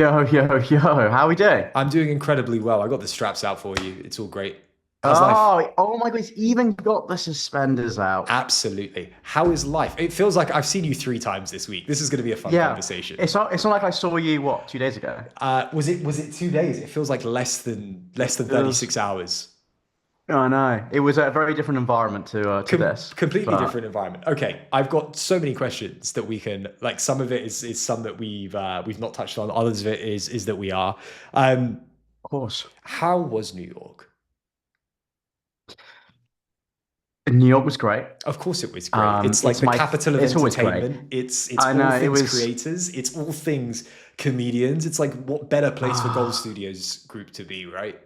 Yo, yo, yo, how are we doing? I'm doing incredibly well. I got the straps out for you. It's all great. How's life? Oh my God, it's even got the suspenders out. Absolutely. How is life? It feels like I've seen you three times this week. This is going to be a fun Yeah, conversation. it's not like I saw you, what, 2 days ago? Was it 2 days? It feels like less than It was, 36 hours. I know, it was a very different environment to this, Completely but different environment. Okay, I've got so many questions that we can like. Some of it is some that we've not touched on. Others of it is that we are. Um, of course. how was New York? New York was great. Of course it was great. It's like It's the my, capital of it's always great. entertainment. It's I all know, things creators. It's all things comedians. It's like what better place for Gold ah, Studios Group to be, right?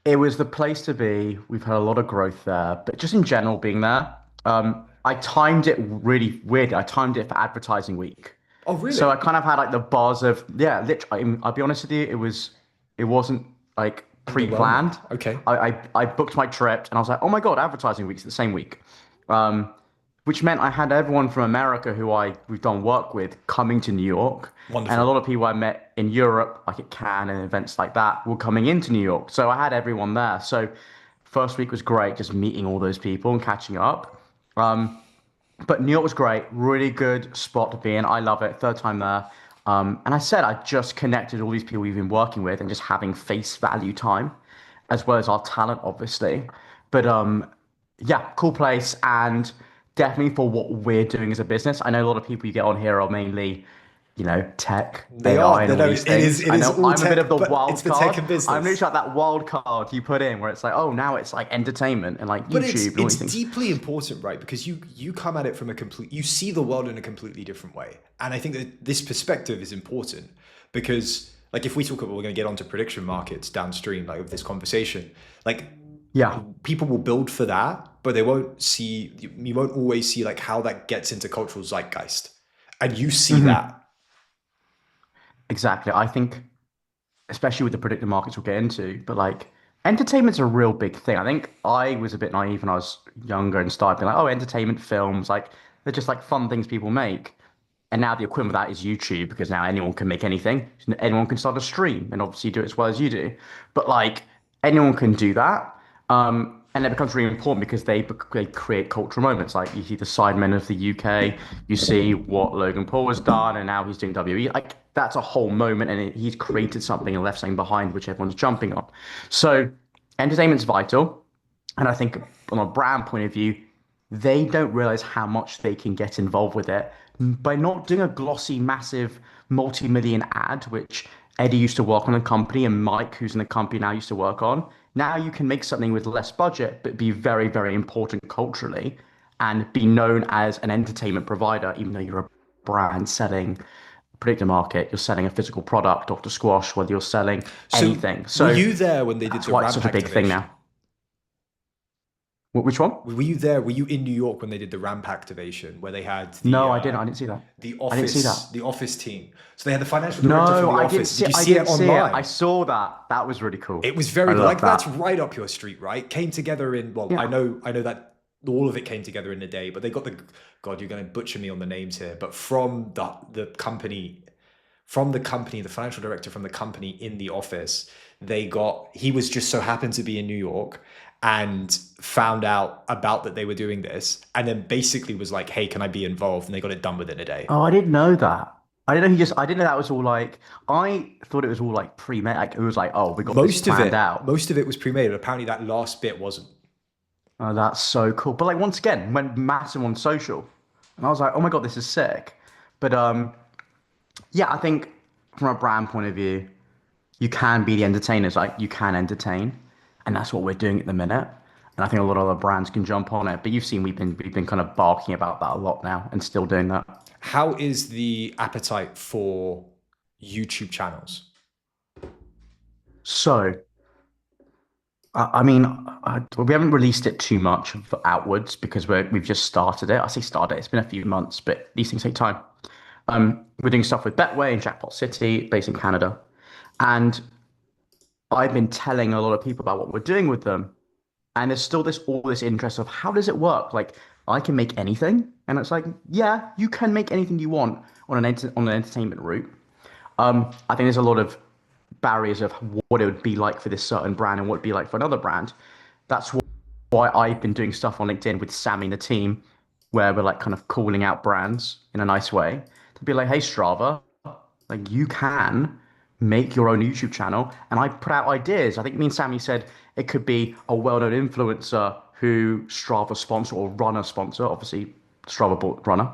it was the place to be. We've had a lot of growth there, but just in general being there, I timed it really weird. I timed it for advertising week. Oh, So I really? kind of had like the buzz of yeah, literally. I'll be honest with you, it wasn't like Underwhelming. pre-planned. Okay. I booked my trip and I was like, oh my God, advertising week's the same week, um, which meant I had everyone from America who we've done work with coming to New York, and a Wonderful. lot of people I met in Europe, like at Cannes and events like that, were coming into New York. So I had everyone there. So first week was great, just meeting all those people and catching up. But New York was great, really good spot to be in. I love it. Third time there. And I said I just connected all these people we've been working with and just having face value time, as well as our talent, obviously. But yeah, cool place and definitely for what we're doing as a business. I know a lot of people you get on here are mainly, tech, They are. AI, and No, all no, these things. it I is know all I'm a bit of tech, the but it's wild for tech card. and I'm business. literally like that wild card you put in where it's like, oh, now it's like entertainment and like But YouTube and all it's these things. deeply important, right? Because you come at it from you see the world in a completely different way. And I think that this perspective is important because like if we talk about we're going to get onto prediction markets downstream like of this conversation, like Yeah. people will build for that, but they won't see you won't always see like how that gets into cultural zeitgeist. And you see Mhm. that. Exactly. I think, especially with the predictive markets we'll get into, but like entertainment's a real big thing. I think I was a bit naive when I was younger and started being like, oh, entertainment films, like they're just like fun things people make. And now the equivalent of that is YouTube because now anyone can make anything. Anyone can start a stream and obviously do it as well as you do. But like anyone can do that. And it becomes really important because they create cultural moments. Like you see the Sidemen of the UK, you see what Logan Paul has done, and now he's doing WWE. Like that's a whole moment, and he's created something and left something behind, which everyone's jumping on. So entertainment's vital, and I think from a brand point of view, they don't realize how much they can get involved with it by not doing a glossy, massive, multi-million ad, which Eddie used to work on a company and Mike, who's in the company now, used to work on. Now you can make something with less budget, but be very, very important culturally and be known as an entertainment provider, even though you're a brand selling predictor market, you're selling a physical product, Dr. Squash, whether you're selling So anything. were So you there when they did that's the why it's such ramp a big thing activation? now. Which one? Were you there? Were you in New York when they did the ramp activation, where they had No, I didn't. I didn't see that. I didn't see that. the office team? So they had the financial director from No, the I didn't office. see Did it. you I see didn't it see it. I online? saw that. That was really cool. It was I very love like that's that. right up your street, right? Came together in well, Yeah. I know that all of it came together in a day, but they got the God. You're going to butcher me on the names here, but from the company, the financial director from the company in the office, he was just so happened to be in New York and found out about that they were doing this and then basically was like, hey, can I be involved? And they got it done within a day. Oh, I didn't know that. I didn't know I didn't know that was all like, I thought it was all like pre-made. Like, it was like, oh, we got this planned out. Most of it was pre-made. Apparently that last bit wasn't. Oh, that's so cool. But like, once again, went massive on social. And I was like, oh my God, this is sick. But yeah, I think from a brand point of view, you can be the entertainers, like you can entertain, and that's what we're doing at the minute. And I think a lot of other brands can jump on it. But you've seen we've been kind of barking about that a lot now, and still doing that. How is the appetite for YouTube channels? So, I mean, we haven't released it too much outwards because we've just started it. I say started, it's been a few months, but these things take time. We're doing stuff with Betway and Jackpot City, based in Canada, and I've been telling a lot of people about what we're doing with them. And there's still all this interest of how does it work? Like I can make anything, and it's like, yeah, you can make anything you want on an entertainment route. I think there's a lot of barriers of what it would be like for this certain brand and what it'd be like for another brand. That's why I've been doing stuff on LinkedIn with Sammy and the team, where we're like kind of calling out brands in a nice way to be like, hey, Strava, like you can make your own YouTube channel. And I put out ideas. I think me and Sammy said it could be a well-known influencer who Strava sponsor or runner sponsor, obviously Strava bought runner.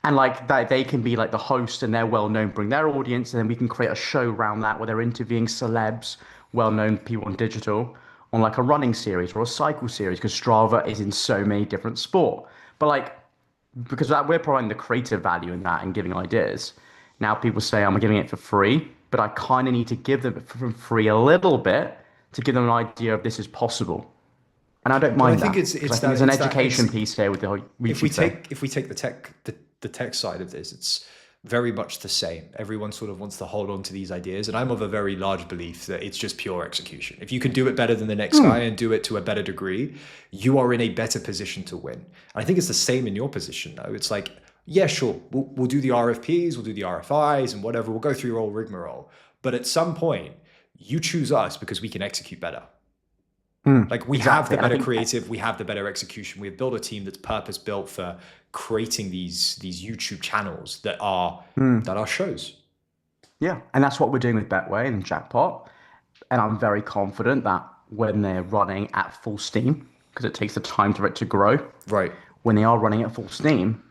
And like that they can be like the host and they're well known, bring their audience, and then we can create a show around that where they're interviewing celebs, well known people on digital, on like a running series or a cycle series, because Strava is in so many different sport. But like because that we're providing the creative value in that and giving ideas. Now people say I'm giving it for free, but I kind of need to give them for free a little bit to give them an idea of this is possible. And I don't But I mind think that it's because I it's think that there's an it's that education ex piece here with the whole if we YouTube thing. take the tech side of this, it's very much the same. Everyone sort of wants to hold on to these ideas, and I'm of a very large belief that it's just pure execution. If you can do it better than the next guy and do it to a better degree, you are in a better position to win. And I think it's the same in your position though. It's like, yeah, sure, we'll do the RFPs, we'll do the RFIs and whatever, we'll go through your whole rigmarole. But at some point, you choose us because we can execute better. Like we have the Exactly. And I better think creative, we have the better execution. We have built a team that's purpose built for creating these YouTube channels that are shows. yeah, and that's what we're doing with Betway and Jackpot. And I'm very confident that when they're running at full steam, because it takes the time for it to grow, Right. when they are running at full steam,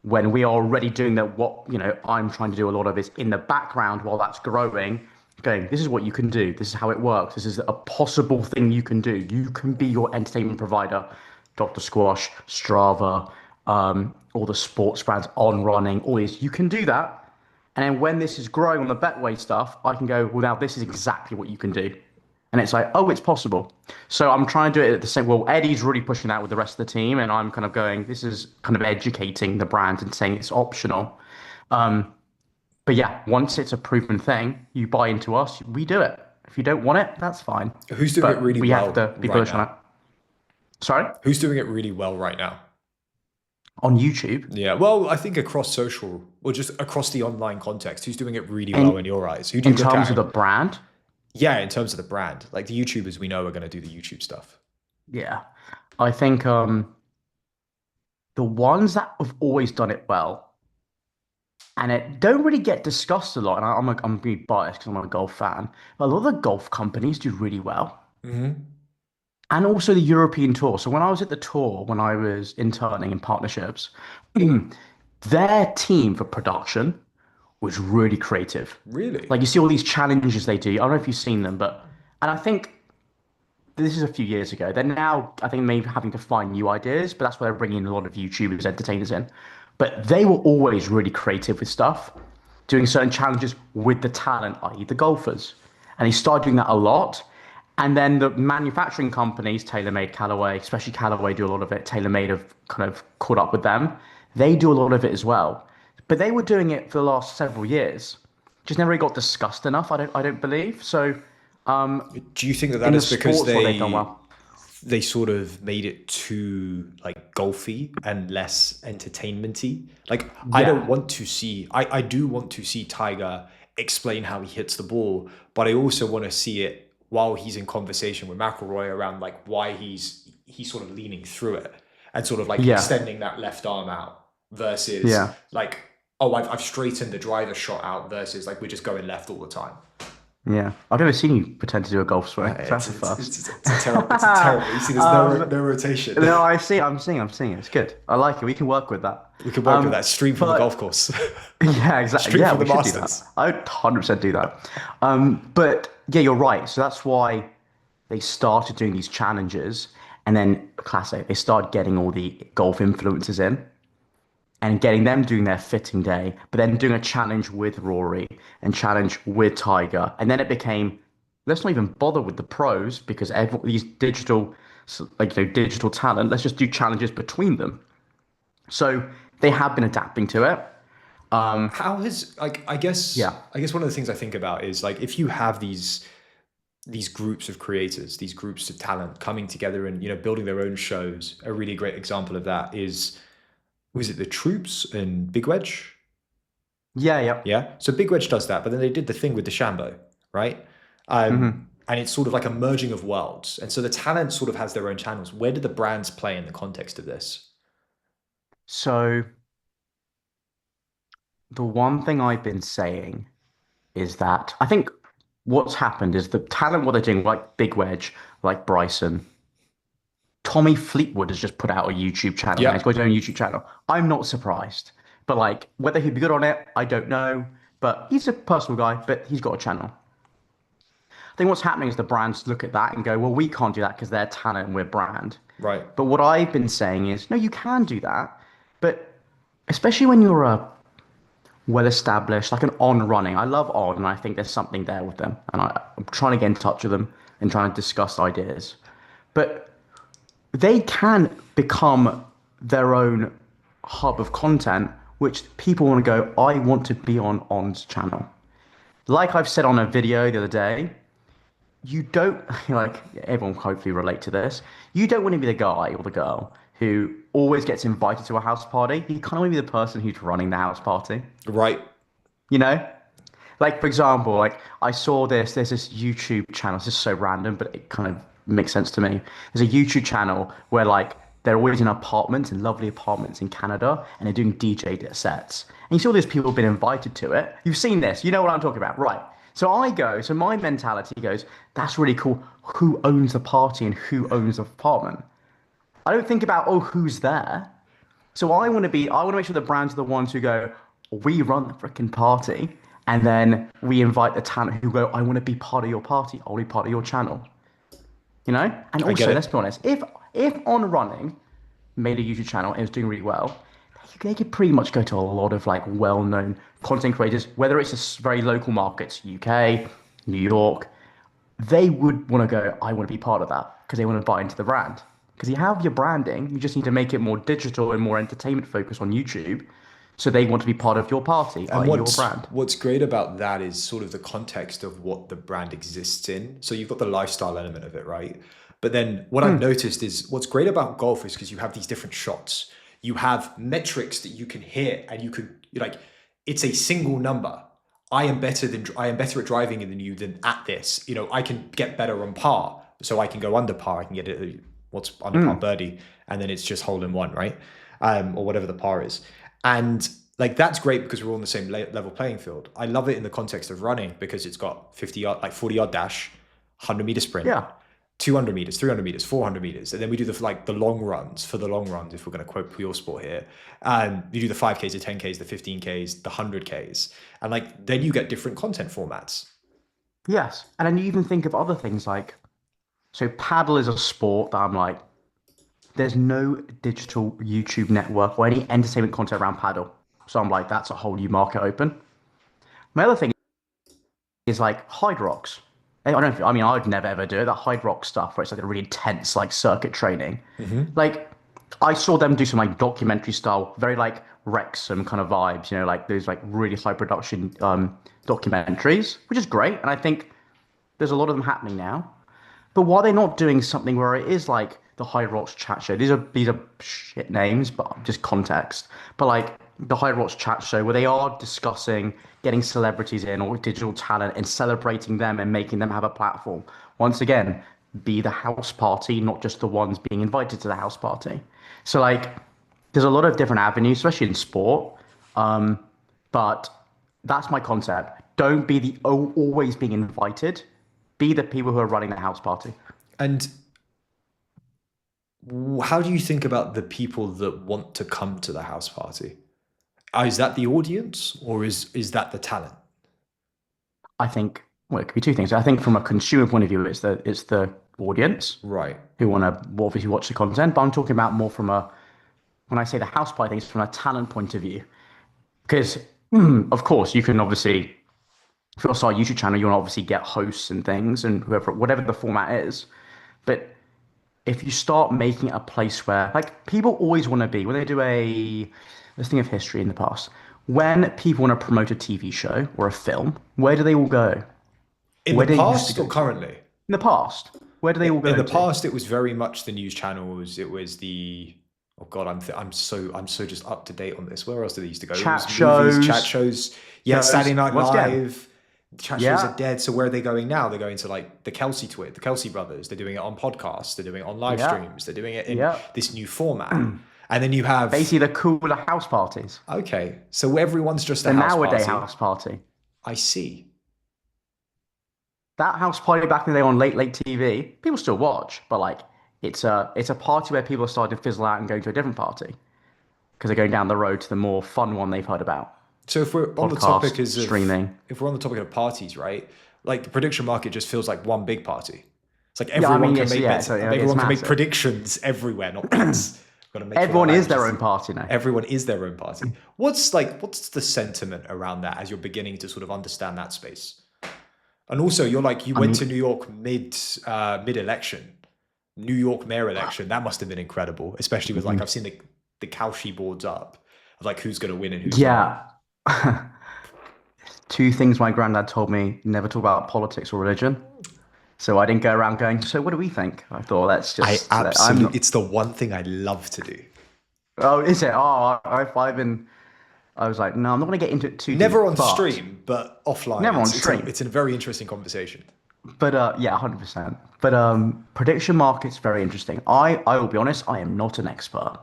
when we are already doing that, what I'm trying to do a lot of is in the background while that's growing, going, this is what you can do, this is how it works, this is a possible thing you can do. You can be your entertainment provider, Dr. Squash, Strava, all the sports brands on running, all these. You can do that. And then when this is growing on the Betway stuff, I can go, well, now this is exactly what you can do. And it's like, oh, it's possible. So I'm trying to do it at the same. Well, Eddie's really pushing that with the rest of the team, and I'm kind of going. This is kind of educating the brand and saying it's optional. But yeah, once it's a proven thing, you buy into us, we do it. If you don't want it, that's fine. Who's doing it But really we have well to be right bullish on now? it. Sorry, Who's doing it really well right now? on YouTube, Yeah. Well, I think across social or just across the online context, who's doing it really well in in your eyes? Who do in you look terms of at? the brand, Yeah, in terms of the brand, like the YouTubers we know are going to do the YouTube stuff. yeah, I think the ones that have always done it well and it don't really get discussed a lot. And I'm being biased because I'm a golf fan. But a lot of the golf companies do really well, and also the European tour. So when I was at the tour, when I was interning in partnerships, their team for production was really creative. Really? Like you see all these challenges they do. I don't know if you've seen them, but and I think this is a few years ago. They're now, I think, maybe having to find new ideas, but that's why they're bringing a lot of YouTubers, entertainers in. But they were always really creative with stuff, doing certain challenges with the talent, i.e., the golfers. And he started doing that a lot. And then the manufacturing companies, TaylorMade, Callaway, especially Callaway, do a lot of it. TaylorMade have kind of caught up with them. They do a lot of it as well. But they were doing it for the last several years. Just never really got discussed enough, I don't believe. So Do you think that in that the is because sports world, they've done well. they sort of made it too like golfy and less entertainmenty? Like I don't Yeah. want to see I do want to see Tiger explain how he hits the ball, but I also want to see it while he's in conversation with McIlroy around like why he's sort of leaning through it and sort of like Yeah. extending that left arm out versus Yeah. like oh I've straightened the driver shot out versus like we're just going left all the time. Yeah. I've never seen you pretend to do a golf swing. So It's that's a it's first. it's, it's a terrible. It's a terrible. You see, there's um, no rotation. no, I see. I'm seeing it. It's good. I like it. We can work with that. We can work with that. Stream from the golf But course. yeah, exactly. Stream Yeah, from the we should do that. Masters. I would 100% do that. But yeah, you're right. So that's why they started doing these challenges, and then classic. They started getting all the golf influencers in, and getting them doing their fitting day, but then doing a challenge with Rory and challenge with Tiger. And then it became, let's not even bother with the pros because these digital, digital talent, let's just do challenges between them. So they have been adapting to it. How has like Yeah. I guess one of the things I think about is like if you have these groups of creators, these groups of talent coming together and building their own shows. A really great example of that is was it the Troops and Big Wedge? Yeah, yeah. Yeah. So Big Wedge does that, but then they did the thing with DeChambeau, right? Hmm. And it's sort of like a merging of worlds. And so the talent sort of has their own channels. Where do the brands play in the context of this? So the one thing I've been saying is that I think what's happened is the talent, what they're doing, like Big Wedge, like Bryson, Tommy Fleetwood has just put out a YouTube channel now. He's got Yep. his own YouTube channel. I'm not surprised. But like whether he'd be good on it, I don't know. But he's a personal guy, but he's got a channel. I think what's happening is the brands look at that and go, well, we can't do that because they're talent and we're brand. Right. But what I've been saying is, no, you can do that. But especially when you're a well established, like an on running. I love on, and I think there's something there with them. And I'm trying to get in touch with them and trying to discuss ideas. But they can become their own hub of content, which people want to go, I want to be on On's channel. Like I've said on a video the other day, you don't like everyone will hopefully relate to this. You don't want to be the guy or the girl who always gets invited to a house party. You kind of want to be the person who's running the house party, Right. you know? Like for example, like I saw there's this YouTube channel. This is so random, but it kind of makes sense to me. There's a YouTube channel where like they're always in apartments, in lovely apartments in Canada, and they're doing DJ sets. And you see all these people have been invited to it. You've seen this, you know what I'm talking about, right? So my mentality goes, that's really cool. Who owns the party and who owns the apartment? I don't think about, oh, who's there? So I want to make sure the brands are the ones who go, we run the freaking party, and then we invite the talent who go, I want to be part of your party, I'll be part of your channel, you know? And I get also, let's be it. honest, if On Running made a YouTube channel and it was doing really well, they could pretty much go to a lot of like well-known content creators, whether it's very local markets, UK, New York, they would want to go, I want to be part of that because they want to buy into the brand. Because you have your branding, you just need to make it more digital and more entertainment focused on YouTube. So they want to be part of your party, And i.e., your brand. what's great about that is sort of the context of what the brand exists in. So you've got the lifestyle element of it, right? But then what I've Hmm. noticed is what's great about golf is because you have these different shots. You have metrics that you can hit and you could you're like it's a single number. I am better at driving than you than at this. You know, I can get better on par. So I can go under par. I can get it what's under par Hmm. birdie and then it's just hole in one, right? Or whatever the par is. And like that's great because we're all on the same level playing field. I love it in the context of running because it's got 50 yard, like 40-yard dash, 100-meter sprint, Yeah. 200 meters, 300 meters, 400 meters. And then we do the long runs for the long runs, if we're going to quote Pure Sport here. And you do the 5Ks, the 10Ks, the 15Ks, the 100Ks. And like then you get different content formats. Yes. And then you even think of other things like, so paddle is a sport that I'm like, there's no digital YouTube network or any entertainment content around paddle. So I'm like, that's a whole new market open. My other thing is like Hide Rocks. I don't know if, I mean, I'd never ever do it. That Hide Rock stuff where it's like a really intense like circuit training. Mm-hmm. Like I saw them do some like documentary style, very like Wrexham kind of vibes, you know, like those like really high production documentaries, which is great. And I think there's a lot of them happening now. But why are they not doing something where it is like the High Rocks chat show? These are shit names, but just context. But like the High Rocks chat show where they are discussing getting celebrities in or digital talent and celebrating them and making them have a platform. Once again, be the house party, not just the ones being invited to the house party. So like there's a lot of different avenues, especially in sport. But that's my concept. Don't be the always being invited. Be the people who are running the house party. And how do you think about the people that want to come to the house party? Is that the audience or is that the talent? I think well, it could be two things. I think from a consumer point of view, it's the audience Right. who want to obviously watch the content. But I'm talking about more from a when I say the house party thing, it's from a talent point of view. Because of course you can obviously if you're also a YouTube channel, you want to obviously get hosts and things and whoever whatever the format is. But if you start making it a place where like people always want to be when they do a let's think of history in the past when people want to promote a TV show or a film where do they all go In the where they used to past go or to currently? in the past where do they all In go the to past, it was very much the news channels. It was the Oh God, I'm so just up to date on this. Where else did they used to go? It Chat was movies, chat shows, shows. Yeah, Saturday shows. Night Once again, Live. Chat shows are yeah, dead. So where are they going now? They're going to like the Kelsey brothers. They're doing it on podcasts. They're doing it on live yeah, streams. They're doing it in yeah. this new format. And then you have Basically, the cooler house parties, okay, so everyone's just a the house nowadays party. house party. I see. That house party back in the day on late TV, people still watch, but like it's a party where people are starting to fizzle out and going to a different party because they're going down the road to the more fun one they've heard about. So if we're on the topic Podcast, is of streaming. if we're on the topic of parties, right? Like the prediction market just feels like one big party. It's like Yeah, I everyone mean, can it's make yeah, bets. so it's Everyone can make massive. predictions everywhere, not bets. Got to make sure that Everyone is language their is. own party now. Everyone is their own party. What's the sentiment around that as you're beginning to sort of understand that space? And also, you I went to mean, New York mid election, New York mayor election. That must have been incredible, especially with like mhm. I've seen the Kalshi boards up of like who's going to win and who's not. Yeah. Two things my granddad told me: never talk about politics or religion. So I didn't go around going, so what do we think? I thought, let's I just, I'm absolutely, not, it's the one thing I love to do. oh, is it? Oh, I've been, I was like, no, I'm not going to get into it too Never deep, on but stream, but offline, never on it's stream. it's a very interesting conversation. But yeah, 100%. But prediction market's very interesting. I will be honest, I am not an expert.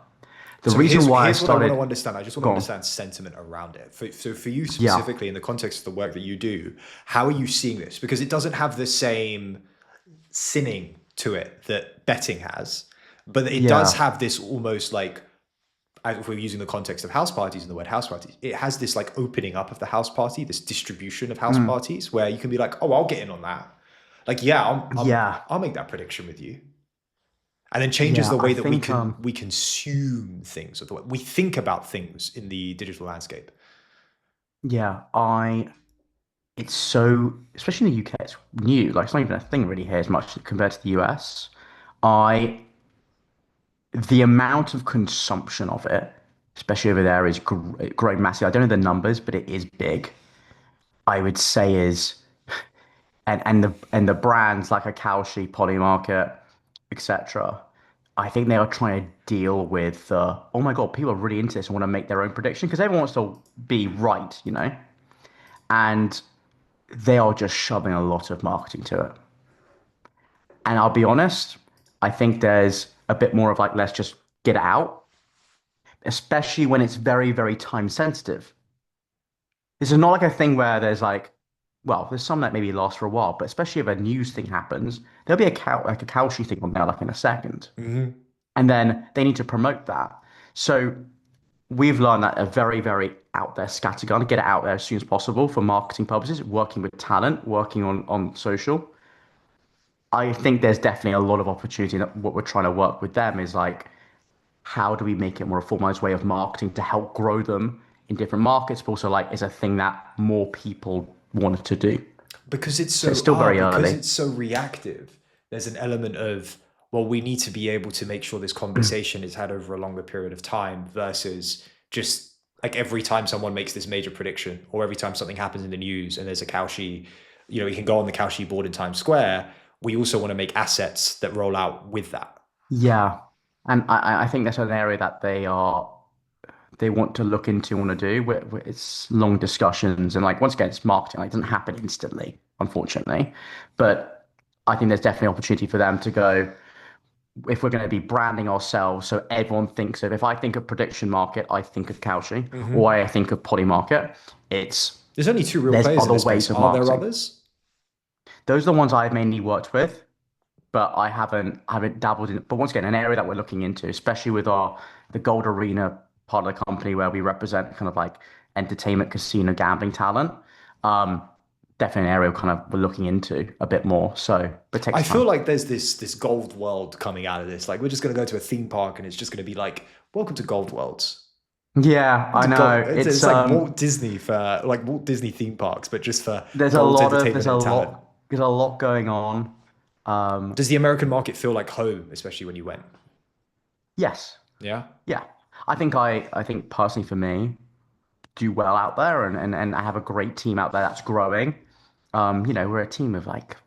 The So reason why I here's what I want to started, understand. I just want to go on. understand sentiment around it. So for you Yeah, specifically, in the context of the work that you do, how are you seeing this? Because it doesn't have the same sinning to it that betting has, but it does yeah, have this almost like if we're using the context of house parties and the word house parties, it has this like opening up of the house party, this distribution of house mm, parties where you can be like, oh, I'll get in on that. Like, yeah, yeah, I'll make that prediction with you. And then changes yeah. the I way that think, we consume things or the way we think about things in the digital landscape. yeah, it's so, especially in the UK, it's new. Like, it's not even a thing really here as much compared to the US. I The amount of consumption of it, especially over there, is growing massively. I don't know the numbers, but it is big. I would say is and the brands like a Kalshi, Polymarket, etc. I think they are trying to deal with oh my God, people are really into this and want to make their own prediction because everyone wants to be right, you know, and they are just shoving a lot of marketing to it. And I'll be honest, I think there's a bit more of like let's just get it out, especially when it's very, very time sensitive. This is not like a thing where there's like, well, there's some that maybe last for a while, but especially if a news thing happens, there'll be like a Kalshi thing on there like in a second, Hmm. and then they need to promote that. So we've learned that a very, very out there scattergun, get it out there as soon as possible for marketing purposes, working with talent, working on social. I think there's definitely a lot of opportunity. That what we're trying to work with them is like, how do we make it more a formalized way of marketing to help grow them in different markets, but also like it's a thing that more people wanted to do. So it's still very Because early. it's so reactive. There's an element of well, we need to be able to make sure this conversation is had over a longer period of time versus just like every time someone makes this major prediction or every time something happens in the news and there's a Cauchy, you can go on the Cauchy board in Times Square. We also want to make assets that roll out with that. Yeah. And I think that's an area that they want to look into, want to do. Where it's long discussions and like once again, it's marketing. Like, it doesn't happen instantly, unfortunately. But I think there's definitely opportunity for them to go, if we're going to be branding ourselves so everyone thinks of, if I think of prediction market, I think of Kalshi, or Hmm. I think of Polymarket. It's There's only two real there's players in other this space. ways of Are there marketing. others? Those are the ones I've mainly worked with, but I haven't dabbled in. But once again, an area that we're looking into, especially with our the Gold Arena part of the company where we represent kind of like entertainment, casino, gambling talent. Um, Definitely an area we're looking into a bit more. So, but it takes I feel time. like there's this gold world coming out of this. Like we're just gonna go to a theme park and it's just gonna be like, welcome to Gold Worlds. Yeah, I To know. gold. It's like Walt Disney for like Walt Disney theme parks, but just for There's a gold's lot of there's entertainment a and talent. lot there's a lot going on. Um, Does the American market feel like home, especially when you went? yes, Yeah. yeah. I think personally for me, do well out there and I have a great team out there that's growing. We're a team of like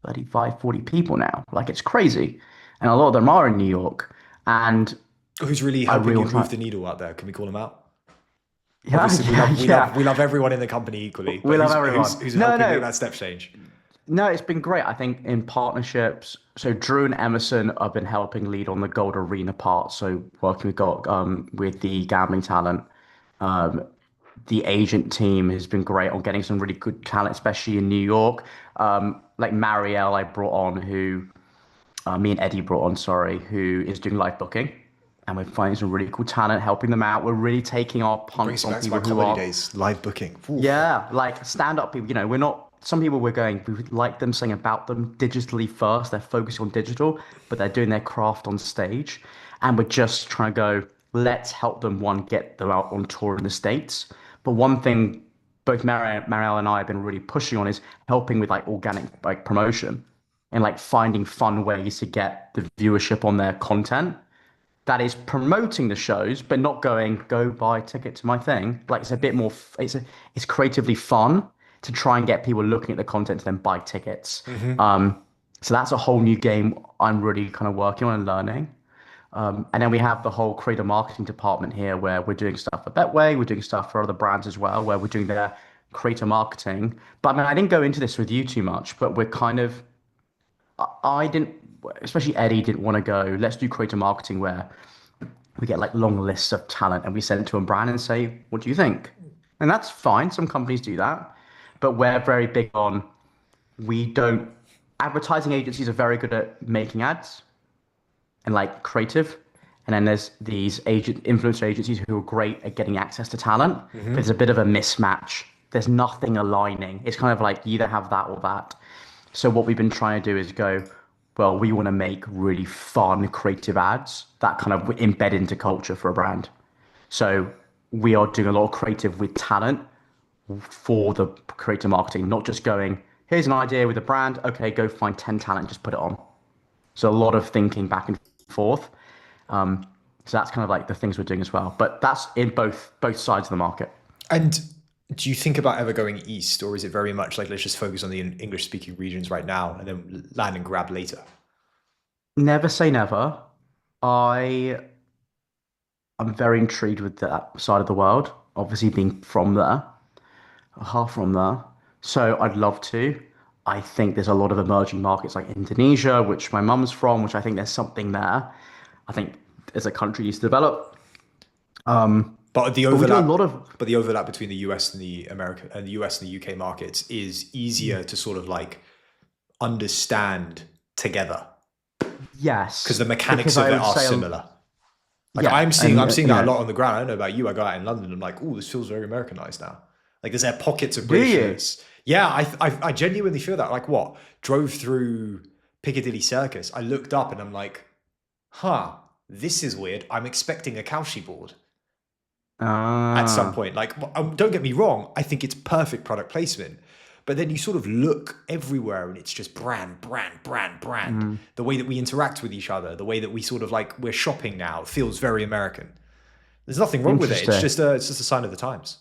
35, 40 people now. Like it's crazy. And a lot of them are in New York. And Who's really I helping really you want to move try. the needle out there? Can we call him out? Yeah, Obviously, we yeah, love we love we yeah. love everyone in the company equally, We but love who's everyone. who's No, helping make no, that step change? no. It's been great. I think in partnerships. So Drew and Emerson have been helping lead on the Gold Arena part. So working with the gambling talent. Um, the agent team has been great on getting some really good talent, especially in New York. Like Marielle, I brought on who me and Eddie brought on, sorry, who is doing live booking. And we're finding some really cool talent, helping them out. We're really taking our Brings punts me on back to my people who comedy are, days, live booking. Oof. yeah, like stand up people. We're not, some people we're going, we would like them saying about them digitally first. They're focusing on digital, but they're doing their craft on stage. And we're just trying to go, let's help them, one, get them out on tour in the States. But one thing both Marielle and I have been really pushing on is helping with like organic like promotion and like finding fun ways to get the viewership on their content that is promoting the shows, but not going go buy a ticket to my thing. Like it's a bit more. It's creatively fun to try and get people looking at the content to then buy tickets. Hmm. So that's a whole new game I'm really kind of working on and learning. And then we have the whole creator marketing department here, where we're doing stuff for Betway, we're doing stuff for other brands as well, where we're doing their creator marketing. But I mean, I didn't go into this with you too much, but we're kind of I didn't, especially Eddie didn't want to go, let's do creator marketing where we get like long lists of talent and we send it to a brand and say, what do you think? And that's fine. Some companies do that. But we're very big on, we don't, advertising agencies are very good at making ads and like creative. And then there's these influencer agencies who are great at getting access to talent, but there's a bit of a mismatch. There's nothing aligning. It's kind of like you either have that or that. So what we've been trying to do is go, well, we want to make really fun, creative ads that kind of embed into culture for a brand. So we are doing a lot of creative with talent for the creative marketing, not just going, here's an idea with a brand. Okay, go find 10 talent, just put it on. So a lot of thinking back and forth. So that's kind of like the things we're doing as well. But that's in both sides of the market. And do you think about ever going east, or is it very much like let's just focus on the English speaking regions right now and then land and grab later? Never say never. I I'm very intrigued with that side of the world. Obviously, being from there, half from there. So I'd love to. I think there's a lot of emerging markets like Indonesia, which my mum's from, which I think there's something there. I think as a country needs to develop. But the But we do a lot overlap, of but the overlap between the US and the American and the US and the UK markets is easier to sort of like understand together because yes, the mechanics because of I it would are say similar. Like yeah, I'm and seeing that a lot on the ground. I don't know about you. I go out in London. I'm like, oh, this feels very Americanized now. Like there's pockets of do you? Britishness. Yeah, I genuinely feel that. Like what? Drove through Piccadilly Circus. I looked up and I'm like, huh, this is weird. I'm expecting a Kalshi board at some Ah, point. Like, don't get me wrong. I think it's perfect product placement. But then you sort of look everywhere and it's just brand, brand, brand, brand. mm, The way that we interact with each other, the way that we sort of like we're shopping now feels very American. There's nothing wrong with it. interesting. It's just a sign of the times.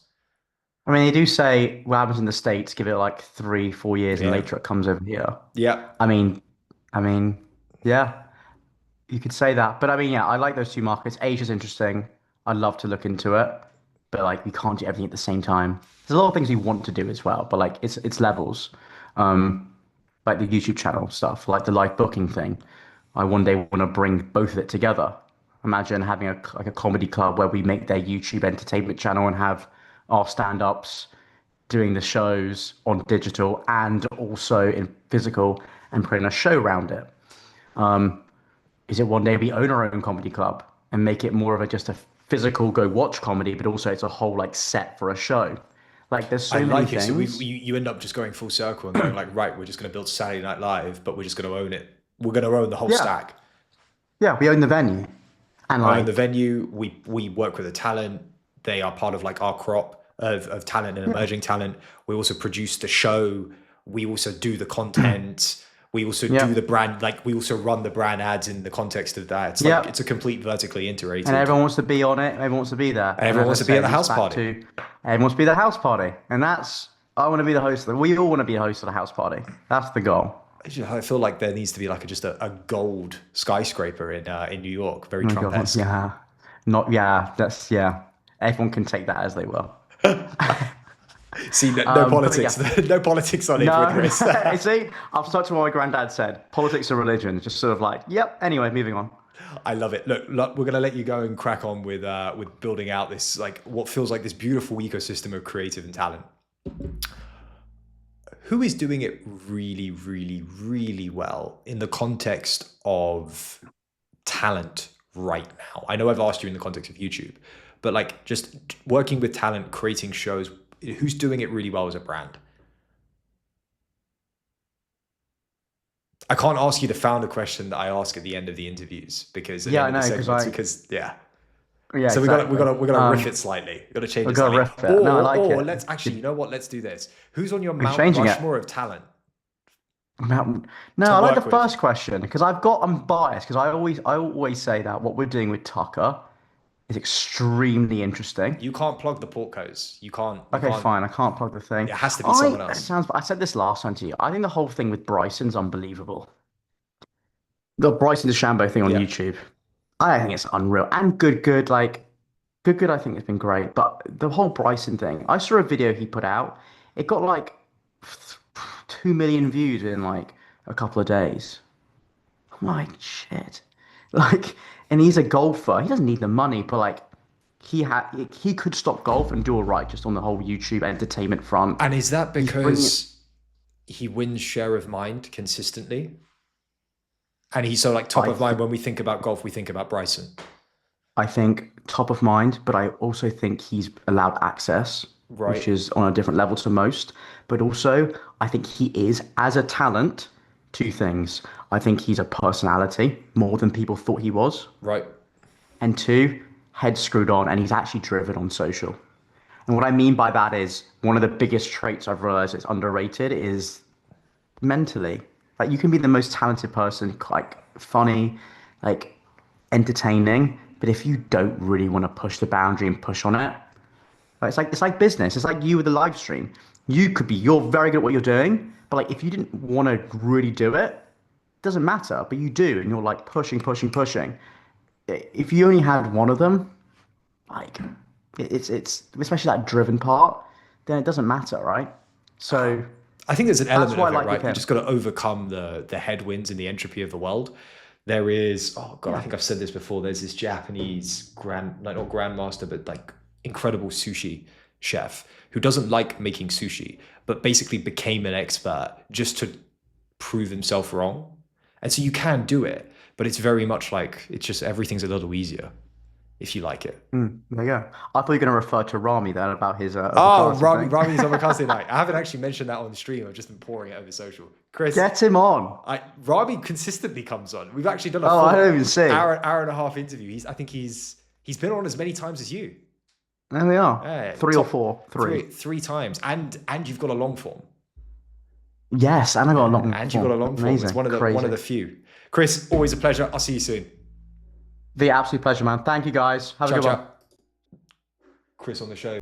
I mean, they do say what happens in the States, give it like 3, 4 years, and Yeah. later it comes over here. Yeah. I mean, I mean, yeah, you could say that. But I mean, yeah, I like those two markets. Asia's interesting. I'd love to look into it, but like we can't do everything at the same time. There's a lot of things we want to do as well, but like it's levels. Like the YouTube channel stuff, like the live booking thing. I one day want to bring both of it together. Imagine having a comedy club where we make their YouTube entertainment channel and have our stand-ups doing the shows on digital and also in physical and putting a show around it. Is it one day we own our own comedy club and make it more of a just a physical go watch comedy, but also it's a whole like set for a show. Like there's I so many like it. So things. you end up just going full circle and going like, right, we're just going to build Saturday Night Live, but we're just going to own it. We're going to own the whole Yeah, stack. yeah, we own the venue and I own the like venue. We work with the talent. They are part of like our crop of talent and yeah, emerging talent. We also produce the show. We also do the content. We also do yeah, the brand. Like we also run the brand ads in the context of that. It's like yeah. it's a complete vertically And integrated. everyone wants to be on it. Everyone wants to be there. And And everyone as I wants to be at said, the it's house back party. to everyone wants to be the house party. And that's I want to be the host of the. We all want to be the host of the house party. That's the goal. I feel like there needs to be like just a gold skyscraper in New York, very Oh my God, Trump-esque. yeah. Not, yeah, that's, yeah. Everyone can take that as they will. See, no But politics, yeah, no politics on it with no, Chris. no. See, I've stuck to what my granddad said. Politics or religion. Just sort of like, yep. Anyway, moving on. I love it. Look, we're gonna let you go and crack on with building out this like what feels like this beautiful ecosystem of creative and talent. Who is doing it really, really, really well in the context of talent right now? I know I've asked you in the context of YouTube, but like just working with talent, creating shows, who's doing it really well as a brand? I can't ask you the founder question that I ask at the end of the interviews because at the Yeah, end I of the know, because segments, I, because yeah. yeah, So we got to we got exactly. to we got to riff it slightly. We got to change We've it got to slightly. riff it. No, I like Or it. let's actually, you know what? Let's do this. Who's on your We're Mount changing it. Rushmore of talent No, to I like the work with? first question because I'm biased because I always say that what we're doing with Tucker is extremely interesting. You can't plug the portcos. You Okay, can't. fine. I can't plug the thing. It has to be someone It else. sounds. I said this last time to you. I think the whole thing with Bryson's unbelievable. The Bryson DeChambeau thing on Yeah. YouTube. I think it's unreal and good. Like good. I think it's been great. But the whole Bryson thing. I saw a video he put out. It got like 2 million views in like a couple of days. I'm like shit. Like, and he's a golfer. He doesn't need the money, but like he could stop golf and do all right just on the whole YouTube entertainment front. And is that He's bringing it. because he wins share of mind consistently? And he's so like top I of mind th when we think about golf, we think about Bryson. I think top of mind, but I also think he's allowed access, which Right. is on a different level to most. But also, I think he is as a talent. Two things. I think he's a personality more than people thought he was. Right. And two, head screwed on, and he's actually driven on social. And what I mean by that is one of the biggest traits I've realized it's underrated is mentally. Like you can be the most talented person, like funny, like entertaining, but if you don't really want to push the boundary and push on it, like, it's like business. It's like you with a live stream. You're very good at what you're doing, but like if you didn't want to really do it, it doesn't matter. But you do, and you're like pushing. If you only had one of them, like it's especially that driven part, then it doesn't matter, right? So I think there's an that's element what I of it, like with right? You him. just got to overcome the headwinds and the entropy of the world. There is, oh God, I Yeah. think I've said this before. There's this Japanese like not grandmaster, but like incredible sushi chef who doesn't like making sushi, but basically became an expert just to prove himself wrong. And so you can do it, but it's very much like it's just everything's a little easier if you like it. There you go. I thought you were going to refer to Rami then about his Oh, avocado thing. Rami's omakase night. I haven't actually mentioned that on the stream. I've just been pouring it over social. Chris, Get him on. Rami consistently comes on. We've actually done a Oh, I full don't even see. hour and a half interview. I think he's been on as many times as you. There we are. Three or Top four. Three. three times, and you've got a long form. Yes, and I got a long And you've got form. a long form. It's Amazing. one of Crazy. the few. Chris, always a pleasure. I'll see you soon. The absolute pleasure, man. Thank you guys. Have a Ciao, good one. ciao. Chris on the show.